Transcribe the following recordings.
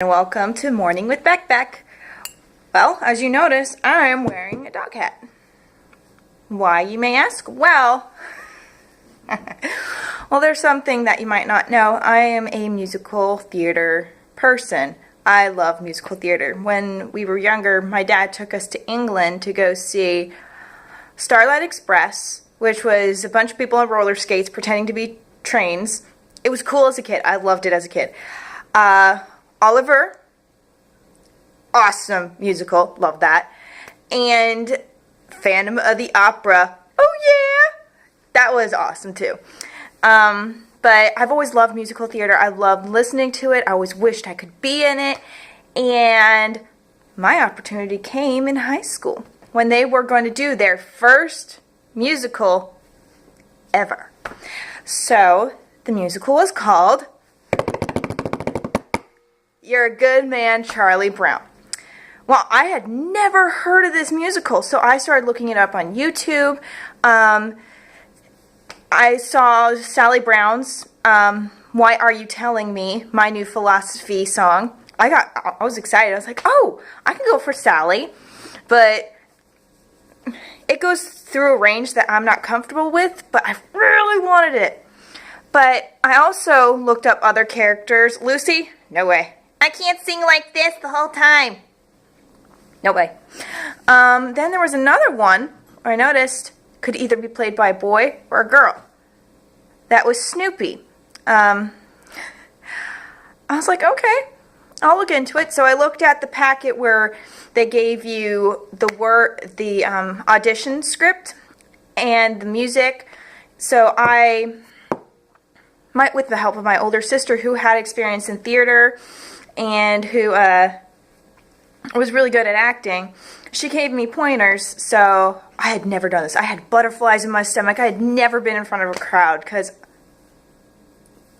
And welcome to Morning with Beck. Well, as you notice, I am wearing a dog hat. Why, you may ask? Well, there's something that you might not know. I am a musical theater person. I love musical theater. When we were younger, my dad took us to England to go see Starlight Express, which was a bunch of people on roller skates pretending to be trains. It was cool as a kid. I loved it as a kid. Oliver, awesome musical, love that. And Phantom of the Opera, oh yeah, that was awesome too. But I've always loved musical theater. I loved listening to it. I always wished I could be in it. And my opportunity came in high school when they were going to do their first musical ever. So the musical was called You're a Good Man, Charlie Brown. Well, I had never heard of this musical, so I started looking it up on YouTube. I saw Sally Brown's Why Are You Telling Me, My New Philosophy song. I was excited. I was like, oh, I can go for Sally. But it goes through a range that I'm not comfortable with, but I really wanted it. But I also looked up other characters. Lucy? No way. I can't sing like this the whole time. No way. Then there was another one where I noticed could either be played by a boy or a girl. That was Snoopy. I was like, okay, I'll look into it. So I looked at the packet where they gave you the audition script and the music. So I might, with the help of my older sister who had experience in theater and who was really good at acting, she gave me pointers. So I had never done this. I had butterflies in my stomach. I had never been in front of a crowd because,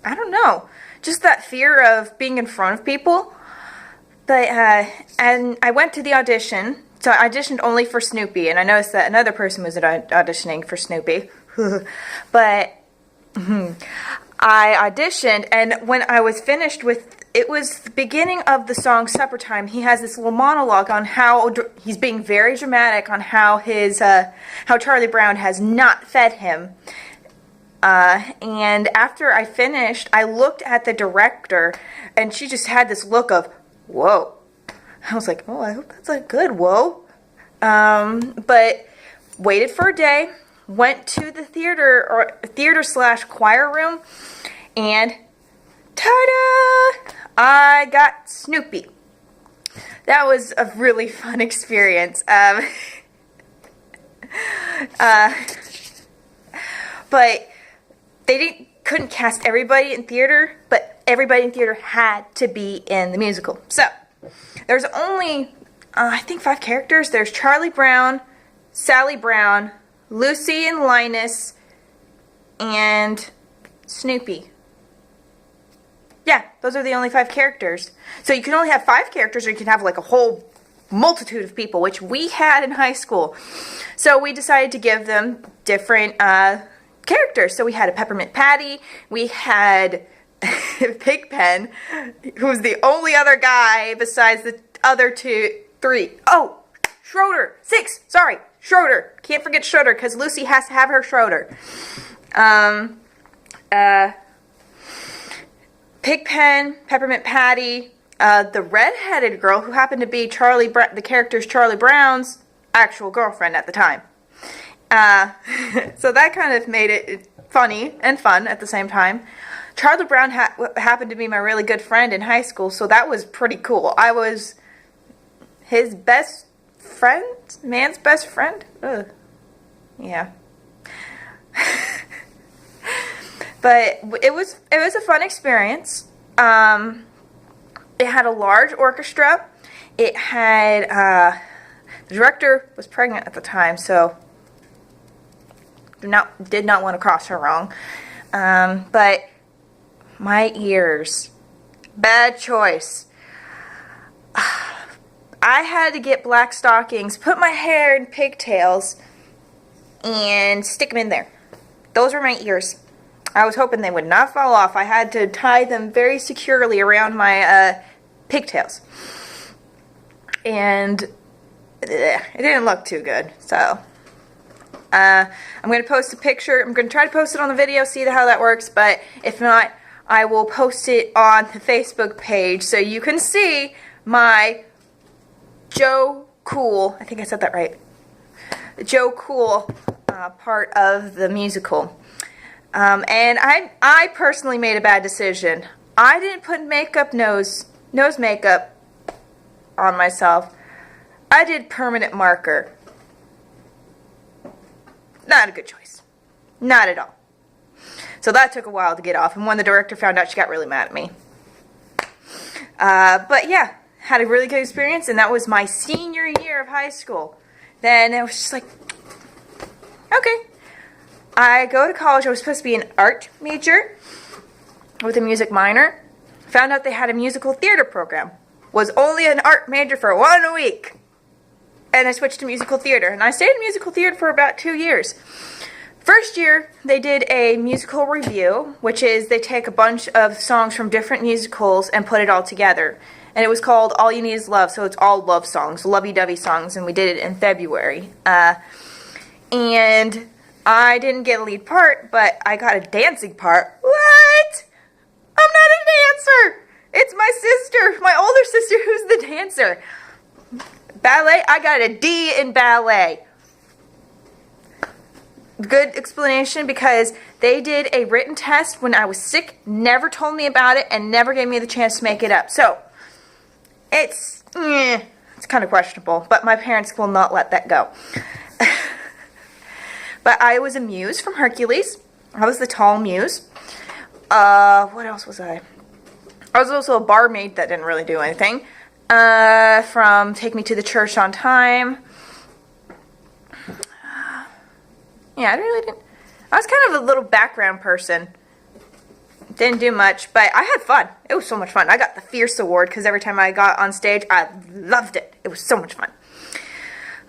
I don't know, just that fear of being in front of people. But and I went to the audition. So I auditioned only for Snoopy, and I noticed that another person was auditioning for Snoopy. But I auditioned, and when I was finished with, it was the beginning of the song Supper Time. He has this little monologue on how he's being very dramatic on how how Charlie Brown has not fed him. And after I finished, I looked at the director, and she just had this look of, whoa. I was like, oh, I hope that's a good whoa. But waited for a day, went to the theater/choir room, and ta-da! I got Snoopy. That was a really fun experience. But they couldn't cast everybody in theater, but everybody in theater had to be in the musical. So there's only, I think, 5 characters. There's Charlie Brown, Sally Brown, Lucy and Linus, and Snoopy. Yeah, those are the only 5 characters. So you can only have 5 characters, or you can have like a whole multitude of people, which we had in high school. So we decided to give them different characters. So we had a Peppermint Patty, we had Pigpen, who's the only other guy besides the other 3. Oh, Schroeder, 6, sorry, Schroeder. Can't forget Schroeder, because Lucy has to have her Schroeder. Pigpen, Peppermint Patty, the red-headed girl who happened to be the character's Charlie Brown's actual girlfriend at the time. So that kind of made it funny and fun at the same time. Charlie Brown happened to be my really good friend in high school, so that was pretty cool. I was his best friend? Man's best friend? Ugh. Yeah. But it was a fun experience. It had a large orchestra. It had the director was pregnant at the time, so did not want to cross her wrong. But my ears, bad choice. I had to get black stockings, put my hair in pigtails, and stick them in there. Those were my ears. I was hoping they would not fall off. I had to tie them very securely around my pigtails. And it didn't look too good. So I'm going to post a picture. I'm going to try to post it on the video, see how that works. But if not, I will post it on the Facebook page so you can see my Joe Cool, I think I said that right, Joe Cool part of the musical. And I personally made a bad decision. I didn't put nose makeup on myself. I did permanent marker. Not a good choice. Not at all. So that took a while to get off, and when the director found out, she got really mad at me. But yeah, had a really good experience, and that was my senior year of high school. Then it was just like, okay. I go to college. I was supposed to be an art major with a music minor. Found out they had a musical theater program. Was only an art major for 1 week. And I switched to musical theater. And I stayed in musical theater for about 2 years. First year, they did a musical review, which is they take a bunch of songs from different musicals and put it all together. And it was called All You Need Is Love, so it's all love songs, lovey-dovey songs, and we did it in February. And I didn't get a lead part, but I got a dancing part. What? I'm not a dancer! It's my sister, my older sister, who's the dancer. Ballet, I got a D in ballet. Good explanation, because they did a written test when I was sick, never told me about it, and never gave me the chance to make it up. So, it's kind of questionable, but my parents will not let that go. But I was a muse from Hercules. I was the tall muse. What else was I? I was also a barmaid that didn't really do anything. From Take Me to the Church on Time. Yeah, I really didn't. I was kind of a little background person. Didn't do much, but I had fun. It was so much fun. I got the Fierce Award because every time I got on stage, I loved it. It was so much fun.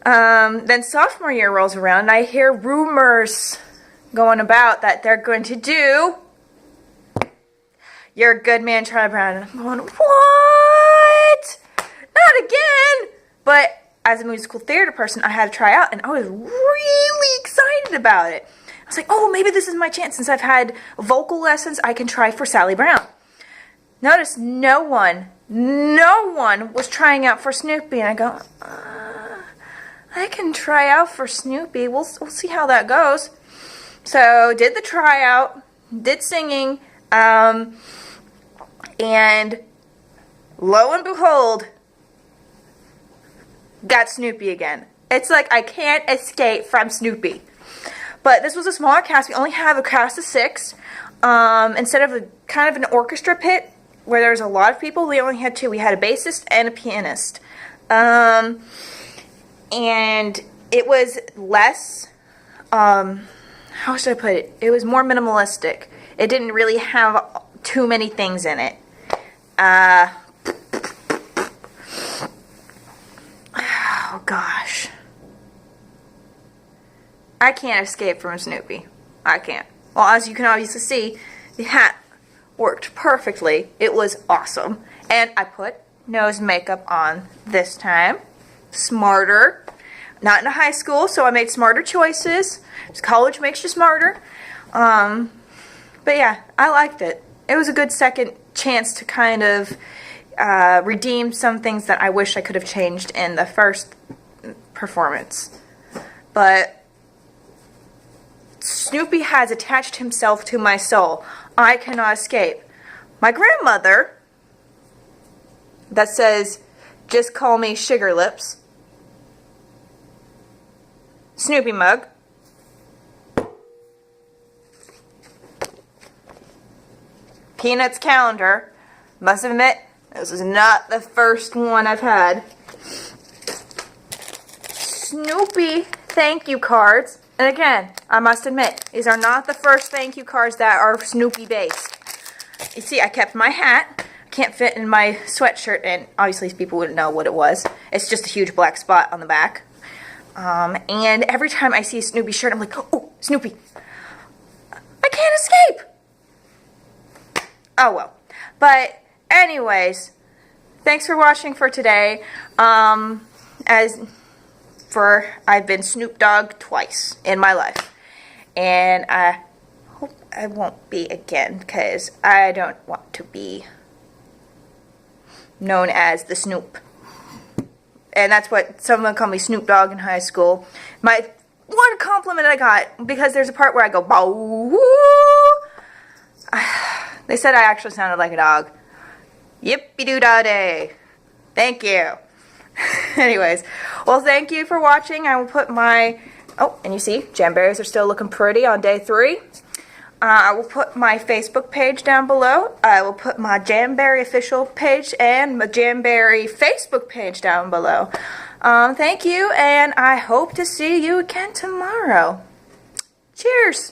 Then sophomore year rolls around, and I hear rumors going about that they're going to do You're a Good Man, Charlie Brown. And I'm going, what? Not again! But as a musical theater person, I had to try out, and I was really excited about it. I was like, oh, maybe this is my chance. Since I've had vocal lessons, I can try for Sally Brown. Notice no one was trying out for Snoopy. And I go, I can try out for Snoopy. We'll see how that goes. So did the tryout, did singing, and lo and behold, got Snoopy again. It's like I can't escape from Snoopy. But this was a smaller cast. We only have a cast of 6. Instead of kind of an orchestra pit where there's a lot of people, we only had 2. We had a bassist and a pianist. And it was less, how should I put it? It was more minimalistic. It didn't really have too many things in it. Oh gosh. I can't escape from Snoopy. I can't. Well, as you can obviously see, the hat worked perfectly. It was awesome. And I put nose makeup on this time. Smarter. Not in high school, so I made smarter choices. College makes you smarter. But yeah, I liked it. It was a good second chance to kind of redeem some things that I wish I could have changed in the first performance. But Snoopy has attached himself to my soul. I cannot escape. My grandmother, that says, just call me Sugar Lips. Snoopy mug. Peanuts calendar. Must admit, this is not the first one I've had. Snoopy thank you cards. And again, I must admit, these are not the first thank you cards that are Snoopy based. You see, I kept my hat. I can't fit in my sweatshirt, and obviously people wouldn't know what it was. It's just a huge black spot on the back. And every time I see a Snoopy shirt, I'm like, oh, Snoopy. I can't escape. Oh, well. But anyways, thanks for watching for today. I've been Snoop Dogg twice in my life. And I hope I won't be again, because I don't want to be known as the Snoop. And that's what someone called me, Snoop Dogg, in high school. My one compliment I got, because there's a part where I go, bow, woo. They said I actually sounded like a dog. Yippee-doo-dah-day. Thank you. Anyways, well, thank you for watching. I will put my, oh, and you see, Jamberries are still looking pretty on day 3. I will put my Facebook page down below. I will put my Jamberry official page and my Jamberry Facebook page down below. Thank you, and I hope to see you again tomorrow. Cheers!